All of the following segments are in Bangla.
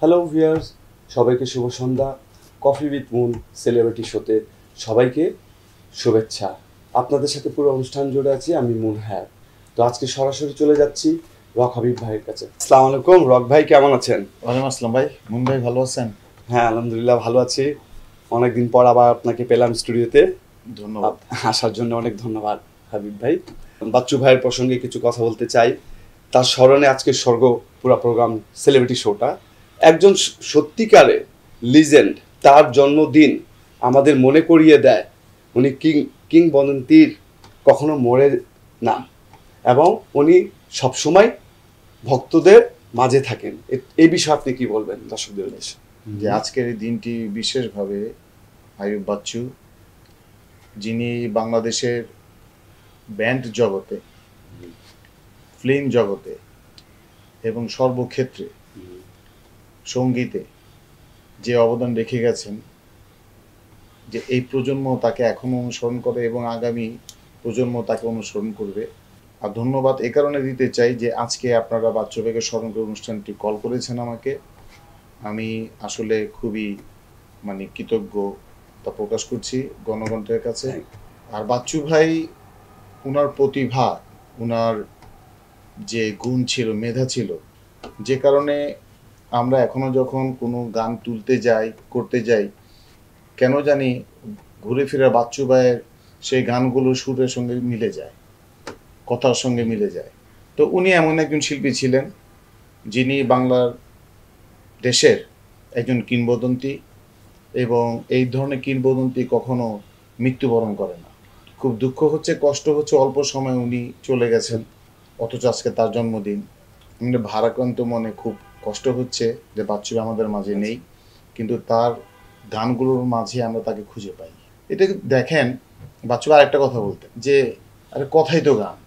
হ্যালো ভিউয়ার্স, সবাইকে শুভ সন্ধ্যা। কফি উইথ মুন সেলিব্রিটি শোতে সবাইকে শুভেচ্ছা। আপনাদের সাথে পুরো অনুষ্ঠান জুড়ে আছি আমি মুন। হ্যাঁ, তো আজকে সরাসরি চলে যাচ্ছি রক হাবিব ভাইয়ের কাছে। আসসালামু আলাইকুম রক ভাই, কেমন আছেন? ওয়ালাইকুম আসসালাম ভাই। মুন ভাই ভালো আছেন? হ্যাঁ আলহামদুলিল্লাহ ভালো আছি। অনেকদিন পর আবার আপনাকে পেলাম স্টুডিওতে। ধন্যবাদ। আসার জন্য অনেক ধন্যবাদ হাবিব ভাই। বাচ্চু ভাইয়ের প্রসঙ্গে কিছু কথা বলতে চাই। তার স্মরণে আজকের স্বর্গ পুরা প্রোগ্রাম সেলিব্রিটি শোটা। একজন সত্যিকারে লিজেন্ড, তার জন্মদিন আমাদের মনে করিয়ে দেয় উনি কিংবদন্তির কখনো মরে না, এবং উনি সবসময় ভক্তদের মাঝে থাকেন। এই বিষয়ে আপনি কি বলবেন দর্শকদের উদ্দেশ্যে? যে আজকের এই দিনটি বিশেষভাবে আইয়ুব বাচ্চু, যিনি বাংলাদেশের ব্যান্ড জগতে, ফিল্ম জগতে এবং সর্বক্ষেত্রে সঙ্গীতে যে অবদান রেখে গেছেন, যে এই প্রজন্ম তাকে এখনো অনুসরণ করে এবং আগামী প্রজন্ম তাকে অনুসরণ করবে। আর ধন্যবাদ এ কারণে দিতে চাই যে আজকে আপনারা বাচ্চু ভাইকে স্মরণ করে অনুষ্ঠানটি কল করেছেন আমাকে। আমি আসলে খুবই কৃতজ্ঞতা প্রকাশ করছি গণতন্ত্রের কাছে। আর বাচ্চু ভাই, ওনার প্রতিভা, ওনার যে গুণ ছিল, মেধা ছিল, যে কারণে আমরা এখনো যখন কোনো গান তুলতে যাই, করতে যাই, কেন জানি ঘুরে ফিরে বাচ্চু ভাইয়ের সেই গানগুলো সুরের সঙ্গে মিলে যায়, কথার সঙ্গে মিলে যায়। তো উনি এমন একজন শিল্পী ছিলেন যিনি বাংলার দেশের একজন কিংবদন্তি, এবং এই ধরনের কিংবদন্তি কখনো মৃত্যুবরণ করে না। খুব দুঃখ হচ্ছে, কষ্ট হচ্ছে, অল্প সময় উনি চলে গেছেন, অথচ আজকে তার জন্মদিন। আমাদের ভারাক্রান্ত মনে খুব কষ্ট হচ্ছে যে বাচ্চু আমাদের মাঝে নেই, কিন্তু তার গানগুলোর মাঝে আমরা তাকে খুঁজে পাই। এটা দেখেন, বাচ্চু আরেকটা কথা বলতেন যে আরে কথাই তো গান।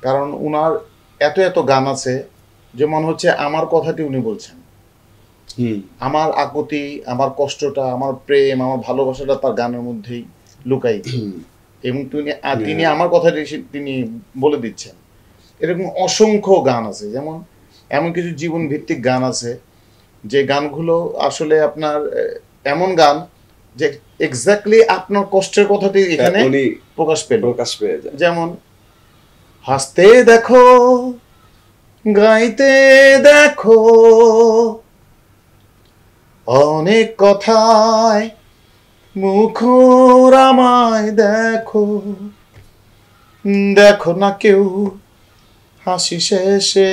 কারণ উনার এত এত গান আছে যে মনে হচ্ছে আমার কথাটি উনি বলছেন, আমার আকুতি, আমার কষ্টটা, আমার প্রেম, আমার ভালোবাসাটা তার গানের মধ্যেই লুকাই, এবং তিনি আমার কথাটি তিনি বলে দিচ্ছেন। এরকম অসংখ্য গান আছে, যেমন এমন কিছু জীবন ভিত্তিক গান আছে যে গানগুলো আসলে আপনার এমন গান যে এক্স্যাক্টলি আপনার কষ্টের কথাটি এখানে প্রকাশ পেয়ে যায়। যেমন হাসতে দেখো, গাইতে দেখো, অনেক কথায় মুখর আমায় দেখো, দেখো না কেউ হাসি শেষে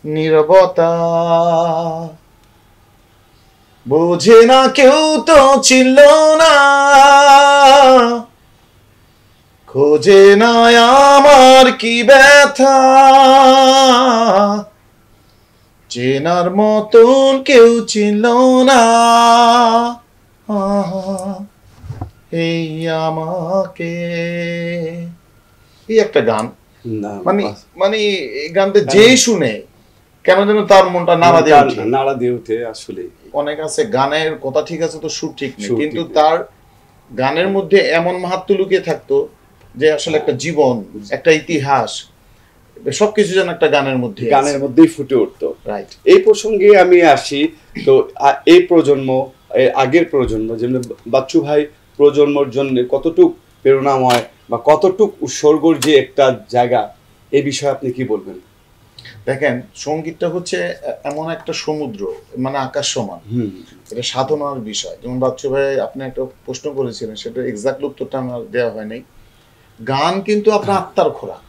নীরবতা, বোঝে না কেউ তো ছিল না, খোঁজে না আমার কি ব্যথা, চেনার মতন কেউ ছিল না, এই আমাকে। এই একটা গান, এই গানটা যেই শুনে কেন যেন তার মনটা নাড়া দিয়ে উঠে। আসলে অনেক আছে গানের কথা ঠিক আছে, তো সুর ঠিক নেই, কিন্তু তার গানের মধ্যে এমন মাহাত্ম্য লুকিয়ে থাকতো যে আসলে একটা জীবন, একটা ইতিহাস, সবকিছু যেন একটা গানের মধ্যেই ফুটে উঠতো। রাইট। এই প্রসঙ্গে আমি আসি। তো এই প্রজন্ম, আগের প্রজন্ম, যেমন বাচ্চু ভাই প্রজন্মর জন্য কতটুক প্রেরণাময় বা কতটুক উৎসর্গর যে একটা জায়গা, এই বিষয়ে আপনি কি বলবেন? দেখেন, সঙ্গীতটা হচ্ছে এমন একটা সমুদ্র, আকাশ সমান। এটা সাধনার বিষয়। যেমন বাচ্চু ভাই আপনি একটা প্রশ্ন করেছিলেন, সেটা এক্সাক্ট উত্তরটা আমার দেওয়া হয় নাই। গান কিন্তু আপনার আত্মার খোরাক,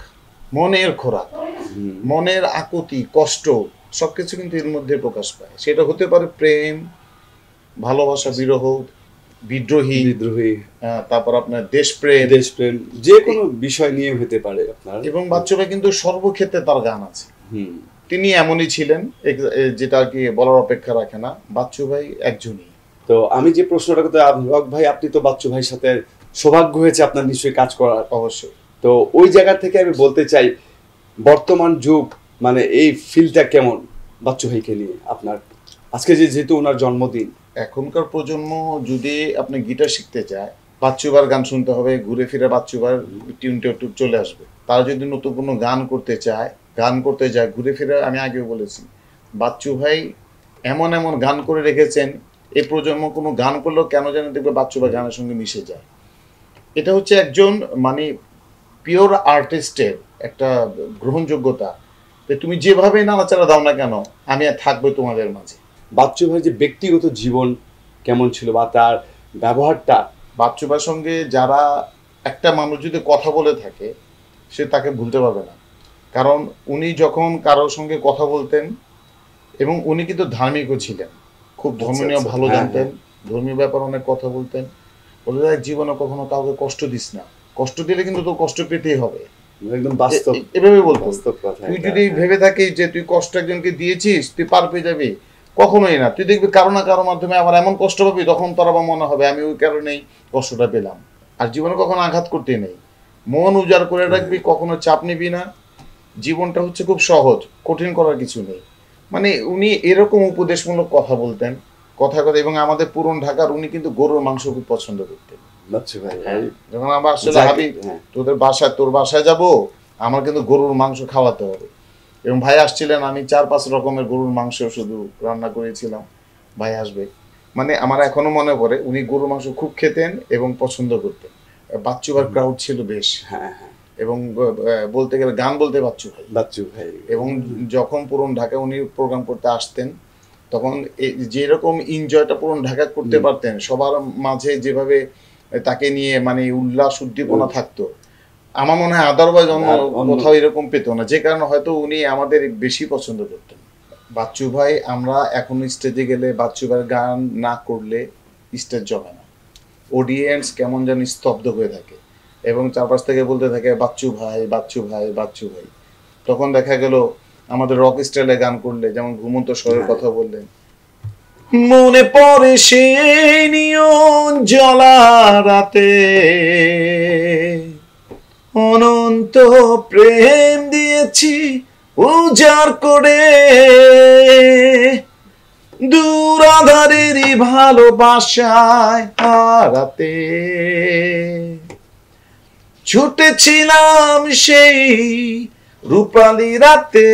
মনের খোরাক, মনের আকুতি, কষ্ট সবকিছু কিন্তু এর মধ্যে প্রকাশ পায়। সেটা হতে পারে প্রেম, ভালোবাসা, বিরহ, বিদ্রোহী, তারপর আপনার দেশপ্রেম, যে কোনো বিষয় নিয়ে হতে পারে আপনার। এবং বাচ্চু ভাই কিন্তু সর্বক্ষেত্রে তার গান আছে। তিনি এমনই ছিলেন, যেটা আর কি বলার অপেক্ষা রাখে না। বাচ্চু ভাই একজনই। তো আমি যে প্রশ্নটা করতে, রক ভাই আপনি তো বাচ্চু ভাইয়ের সাথে সৌভাগ্য হয়েছে আপনার নিশ্চয়ই কাজ করার। অবশ্যই। তো ওই জায়গা থেকে আমি বলতে চাই, বর্তমান যুগ এই ফিল্ডটা কেমন বাচ্চু ভাইকে নিয়ে আপনার? আজকে যেহেতু ওনার জন্মদিন, এখনকার প্রজন্ম যদি আপনি গিটার শিখতে চায়, বাচ্চুবার গান শুনতে হবে, ঘুরে ফিরে বাচ্চুবার টিউনটা চলে আসবে। তারা যদি নতুন কোনো গান করতে যায়, ঘুরে ফিরে, আমি আগেও বলেছি, বাচ্চু ভাই এমন এমন গান করে রেখেছেন, এই প্রজন্ম কোনো গান করলেও কেন যেন দেখবে বাচ্চু ভাই গানের সঙ্গে মিশে যায়। এটা হচ্ছে একজন মানে পিওর আর্টিস্টের একটা গ্রহণযোগ্যতা, যে তুমি যেভাবে নাড়াচাড়া দাও না কেন আমি আর থাকবো তোমাদের মাঝে। বাচ্চু ভাই যে ব্যক্তিগত জীবন কেমন ছিল বা তার ব্যবহারটা, বাচ্চু ভাইয়ের সঙ্গে যারা একটা মানুষ যদি কথা বলে থাকে সে তাকে ভুলতে পারবে না, কারণ উনি যখন কারোর সঙ্গে কথা বলতেন, এবং উনি কিন্তু ধার্মিকও ছিলেন, খুব ধর্মীয় ভালো জানতেন, ধর্মীয় ব্যাপার অনেক কথা বলতেন। বলে জীবনে কখনো কাউকে কষ্ট দিস না, কষ্ট দিলে কিন্তু তোর কষ্ট পেতেই হবে, একদম বাস্তব, এভাবে বলতো। বাস্তব কথা। তুই যদি ভেবে থাকিস যে তুই কষ্ট একজনকে দিয়েছিস তুই পার পেয়ে যাবি, কখনোই না। তুই দেখবি কারো না কারোর মাধ্যমে আবার এমন কষ্ট পাবি, তখন তোর আবার মনে হবে আমি ওই কারণেই কষ্টটা পেলাম। আর জীবনে কখনো আঘাত করতে নেই, মন উজাড় করে রাখবি, কখনো চাপ নিবি না। জীবনটা হচ্ছে খুব সহজ, কঠিন করার কিছু নেই। মানে উনি এরকম উপদেশমূলক কথা বলতেন, কথা কথা। এবং আমাদের পুরন ঢাকার উনি কিন্তু গরুর মাংস খুব পছন্দ করতেন। বাচ্চু ভাই যখন আমরা আসলে ভাবি তোদের বাসায়, তোর বাসায় যাব, আমার কিন্তু গরুর মাংস খাওয়াতে হবে। এবং ভাই আসছিলেন, আমি 4-5 রকমের গরুর মাংস শুধু রান্না করেছিলাম, ভাই আসবে। মানে আমার এখনো মনে পড়ে উনি গরুর মাংস খুব খেতেন এবং পছন্দ করতেন। বাচ্চুবার ক্রাউড ছিল বেশ, এবং বলতে গেলে গান বলতে বাচ্চু ভাই। এবং যখন পুরন ঢাকায় উনি প্রোগ্রাম করতে আসতেন, তখন যেরকম এনজয়টা পুরন ঢাকা করতে পারতেন, সবার মাঝে যেভাবে তাকে নিয়ে মানে উল্লাস উদ্দীপনা থাকতো, আমার মনে হয় আদারওয়াইজ অন্য কোথাও এরকম পেত না, যে কারণে হয়তো উনি আমাদের বেশি পছন্দ করতেন। বাচ্চু ভাই, আমরা এখন স্টেজে গেলে বাচ্চু ভাইয়ের গান না করলে স্টেজ জমে না, অডিয়েন্স কেমন যেন স্তব্ধ হয়ে থাকে এবং চারপাশ থেকে বলতে থাকে বাচ্চু ভাই, বাচ্চু ভাই, বাচ্চু ভাই। তখন দেখা গেল আমাদের রক স্টাইলে গান করলে, যেমন ঘুমন্ত স্বরের কথা বললেন, মনে পড়ে সেই নিয়ন জ্বলা রাতে, অনন্ত প্রেম দিয়েছি উজাড় করে, দূর আধারেরই ভালোবাসায় হারাতে ছুটেছিলাম সেই রূপালী রাতে,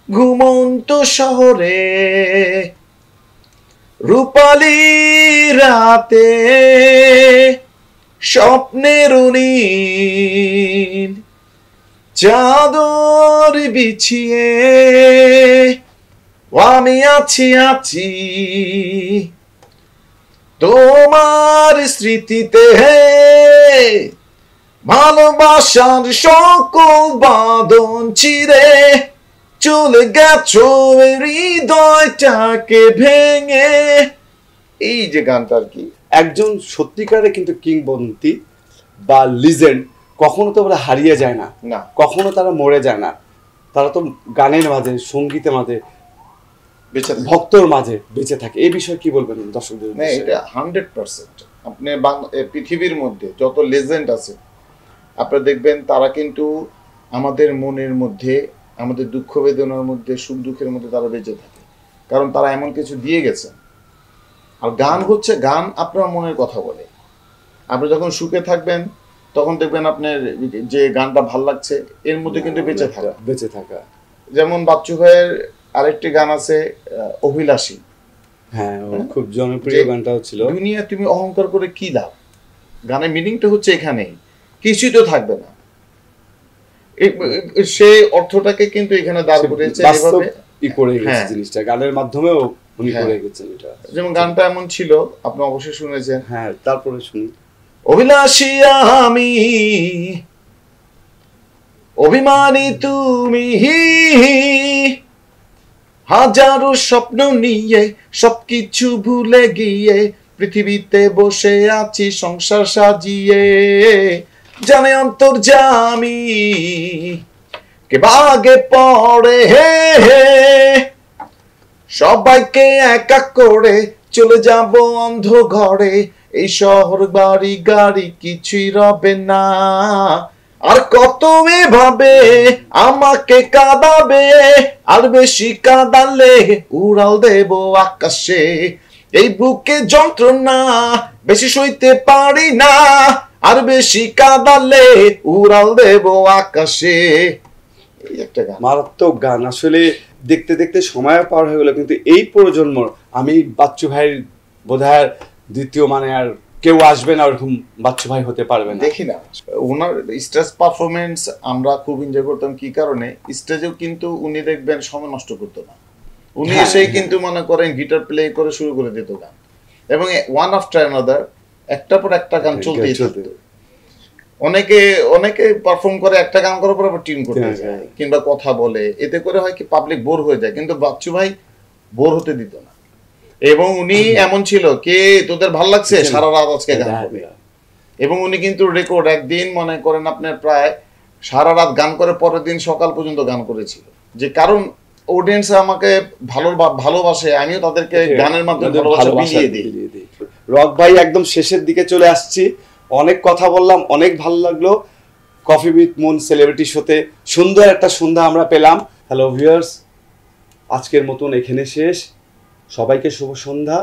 ঘুমন্ত শহরে রূপালী রাতে, স্বপ্নের নীল চাদর বিছিয়ে আমি আছি তোমার স্মৃতিতে, ভালোবাসার সকল বাঁধন চিরে চলে গেছো হৃদয়টাকে ভেঙে। এই যে গানটা আর কি, একজন সত্যিকারের কিন্তু কিংবদন্তি বা লিজেন্ড কখনো তো ওরা হারিয়ে যায় না, কখনো তারা মরে যায় না, তারা তো গানের মাঝে, সঙ্গীতের মাঝে, ভক্তর মাঝে বেঁচে থাকে। এই বিষয়ে কি বলবেন দর্শকদের? এটা 100%। আপনি পৃথিবীর মধ্যে যত লেজেন্ড আছে আপনারা দেখবেন, তারা কিন্তু আমাদের মনের মধ্যে, আমাদের দুঃখ বেদনার মধ্যে, সুখ দুঃখের মধ্যে তারা বেঁচে থাকে, কারণ তারা এমন কিছু দিয়ে গেছেন। আর গান হচ্ছে, গান আপনার মনের কথা বলে। আপনি যখন সুখে থাকবেন তখন দেখবেন আপনার যে গানটা ভাল লাগছে এর মধ্যে কিন্তু বেঁচে থাকা। যেমন বাচ্চু ভাইয়ের আরেকটি গান আছে অভিলাষী, হ্যাঁ খুব জনপ্রিয় গানটাও ছিল, দুনিয়া তুমি অহংকার করে কি লাভ। গানের মিনিংটা হচ্ছে এখানে কিছুই তো থাকবে না, সেই অর্থটাকে কিন্তু এখানে দাঁড় করেছে এভাবে করে গেছে জিনিসটা, গানের মাধ্যমেও উনি করে গেছেন এটা। যেমন গানটা এমন ছিল, আপনি অবশ্যই শুনেছেন। হ্যাঁ, তারপরে শুনি। অভিলাষী আমি, অভিমানী তুমি, হাজারো স্বপ্ন নিয়ে সবকিছু ভুলে গিয়ে পৃথিবীতে বসে আছি সংসার সাজিয়ে, জানে অন্তর্যামী কে বাগে পড়ে সবাইকে একা করে চলে যাব অন্ধ ঘরে, এই শহর বাড়ি গাড়ি কিছুই রবে না, আর কত এভাবে আমাকে কাঁদাবে, আর বেশি কাঁদালে উড়াল দেব আকাশে, এই বুকে যন্ত্রণা বেশি সইতে পারি না, আর বেশি কাঁদালে উড়াল দেব আকাশে। এই একটা গান। মারাত্মক গান, আসলে দেখতে দেখতে সময় পার হয়ে গেলো, কিন্তু এই প্রজন্মর আমি বাচ্চু ভাইয়ের বোধহয় দ্বিতীয় মানে আর কেউ আসবে না ওরকম বাচ্চু ভাই হতে পারবে না। দেখি না ওনার স্টেজ পারফরমেন্স আমরা খুব এনজয় করতাম। কি কারণে? স্টেজেও কিন্তু উনি দেখবেন সময় নষ্ট করতো না, উনি হ্যাঁ, এসেই কিন্তু মনে করেন গিটার প্লে করে শুরু করে দিত গান, এবং ওয়ান আফটার অ্যানাদার একটা পর একটা গান চলতেই থাকতো। অনেকে অনেকে পারফর্ম করে, একটা গান করার পর আবার টিউন করতে যায় কিংবা কথা বলে, এতে করে হয় কি পাবলিক বোর হয়ে যায়, কিন্তু বাচ্চু ভাই বোর হতে দিত না। এবং উনি এমন ছিল, কে তোদের ভাল লাগছে সারা রাত আজকে গান হবে। এবং উনি কিন্তু রেকর্ড একদিন মনে করেন আপনার প্রায় সারা রাত গান করে পরের দিন সকাল পর্যন্ত গান করেছিল, যে কারণ অডিয়েন্স আমাকে ভালোবাসে, আমিও তাদেরকে গানের মাধ্যমে ভালোবাসা বিলিয়ে দিই। রক ভাই, একদম শেষের দিকে চলে আসছি, অনেক কথা বললাম, অনেক ভালো লাগলো। কফি উইথ মুন সেলিব্রিটি শোতে সুন্দর একটা সন্ধ্যা আমরা পেলাম। হ্যালো ভিউয়ার্স, আজকের মতন এখানে শেষ। সবাইকে শুভ সন্ধ্যা।